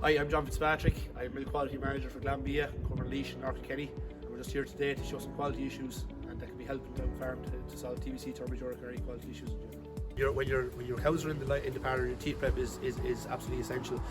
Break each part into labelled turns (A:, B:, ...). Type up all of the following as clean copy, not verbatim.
A: Hi, I'm John Fitzpatrick. I'm Milk Quality Manager for Glanbia, covering Laois and North Kenny. And we're just here today to show some quality issues and that can be helping the farm to solve TBC, Thermoduric or any quality issues in general. When your cows are in the parlour, your teat prep is absolutely essential.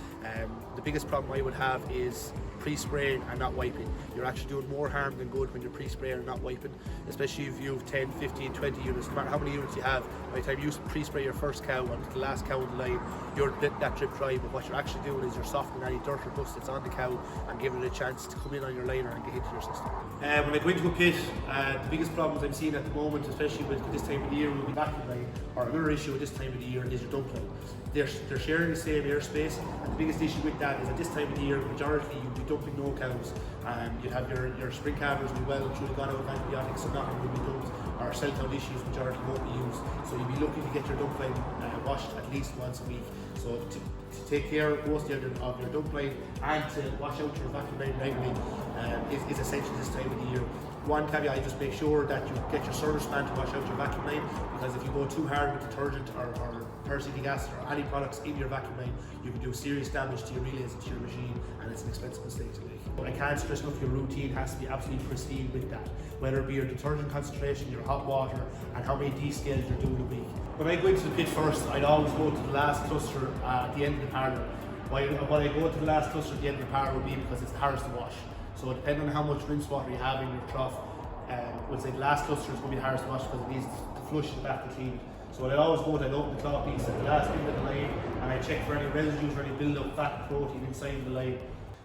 A: The biggest problem I would have is pre-spraying and not wiping. You're actually doing more harm than good when you're pre-spraying and not wiping, especially if you have 10, 15, 20 units. No matter how many units you have, by the time you pre-spray your first cow and the last cow in the line, you're letting that drip dry, but what you're actually doing is you're softening any dirt or dust that's on the cow and giving it a chance to come in on your liner and get into your system. When I go into a pit, the biggest problems I'm seeing at the moment, especially with this time of the year, will be vacuum line, or another issue at this time of the year is your dump line. They're sharing the same airspace, and the biggest issue with that is at this time of the year, majority you'll be dumping no cows. You'll have your spring calvers will be well and truly gone out of antibiotics, so nothing will be dumped, or cell-town issues majority won't be used. So you'll be looking to get your dump line washed at least once a week. So to take care mostly of your dump line and to wash out your vacuum line regularly is essential this time of the year. One caveat, I just make sure that you get your service man to wash out your vacuum line, because if you go too hard with detergent or paracetic acid or any products in your vacuum line, you can do serious damage to your relays and to your machine, and it's an expensive mistake to make. But I can't stress enough, your routine has to be absolutely pristine with that, whether it be your detergent concentration, your hot water, and how many descales you're doing a week. When I go into the pit first, I'd always go to the last cluster at the end of the parlour. Why I go to the last cluster at the end of the parlour would be because it's the hardest to wash. So depending on how much rinse water you have in your trough, we'll say the last cluster is going to be the hardest to wash because it needs to flush the back to clean it. So what I always go to, I open the claw piece at the last end of the line and I check for any residues or any build up fat and protein inside the line.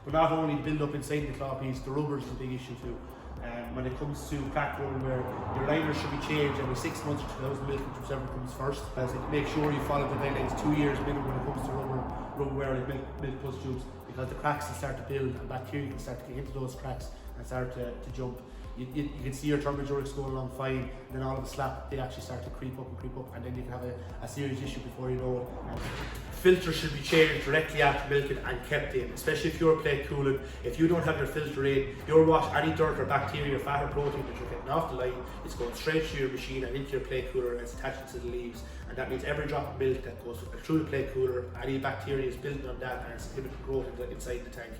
A: But not only build up inside the claw piece, the rubber is a big issue too. When it comes to crack rubber, where your liner should be changed every 6 months or 2,000 milk, whichever comes first. As make sure you follow the guidelines 2 years minimum when it comes to rubber wear like milk plus tubes, because the cracks can start to build and bacteria can start to get into those cracks and start to jump. You can see your Thermodurics going along fine, and then all of a slap they actually start to creep up, and then you can have a serious issue before you know it. Filter should be changed directly after milking and kept in, especially if you're plate cooling. If you don't have your filter in, your wash, any dirt or bacteria, fat or protein that you're getting off the line, it's going straight to your machine and into your plate cooler, and it's attaching to the leaves. And that means every drop of milk that goes through the plate cooler, any bacteria is building on that and it's inhibiting growth inside the tank.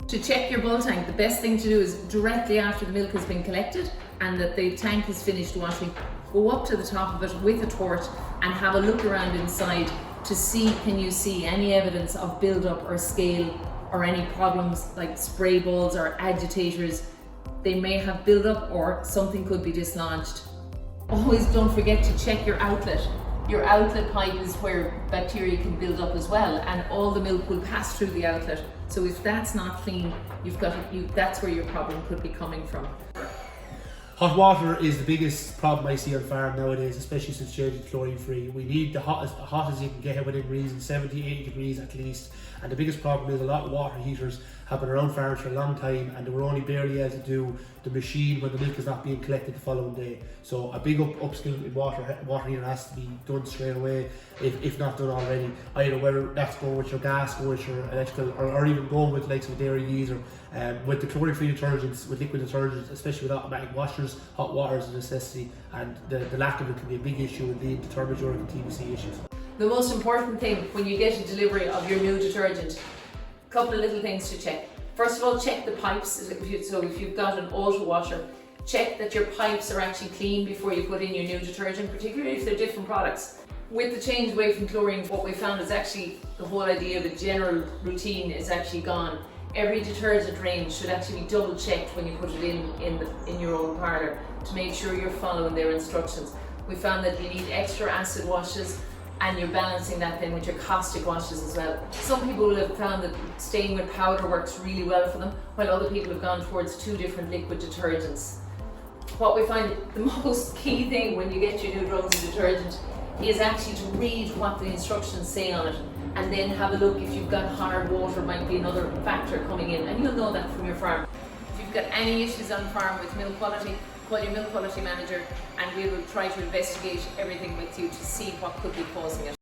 B: To check your bull tank, the best thing to do is directly after the milk has been collected and that the tank is finished washing, go up to the top of it with a torch and have a look around inside to see, can you see any evidence of build-up or scale or any problems like spray balls or agitators. They may have build-up or something could be dislodged. Always don't forget to check your outlet. Your outlet pipe is where bacteria can build up as well, and all the milk will pass through the outlet. So if that's not clean, that's where your problem could be coming from.
A: Hot water is the biggest problem I see on farm nowadays, especially since changing to chlorine free. We need the hot as you can get within reason, 70, 80 degrees at least. And the biggest problem is a lot of water heaters have been around farms for a long time, and they were only barely able to do the machine when the milk is not being collected the following day. So a big upskill in water heater has to be done straight away, if not done already. Either whether that's going with your gas, going with your electrical, or even going with like some dairy diesel. With the chlorine free detergents, with liquid detergents, especially with automatic washers, hot water is a necessity, and the lack of it can be a big issue in the Thermoduric and TBC issues.
B: The most important thing when you get a delivery of your new detergent, a couple of little things to check. First of all, check the pipes. So if you've got an auto washer, check that your pipes are actually clean before you put in your new detergent, particularly if they're different products. With the change away from chlorine, what we found is actually the whole idea of a general routine is actually gone. Every detergent range should actually be double checked when you put it in your own parlour to make sure you're following their instructions. We found that you need extra acid washes, and you're balancing that then with your caustic washes as well. Some people will have found that staying with powder works really well for them, while other people have gone towards 2 different liquid detergents. What we find the most key thing when you get your new drums of detergent is actually to read what the instructions say on it, and then have a look if you've got hard water, might be another factor coming in, and you'll know that from your farm. If you've got any issues on farm with milk quality, call your milk quality manager and we will try to investigate everything with you to see what could be causing it.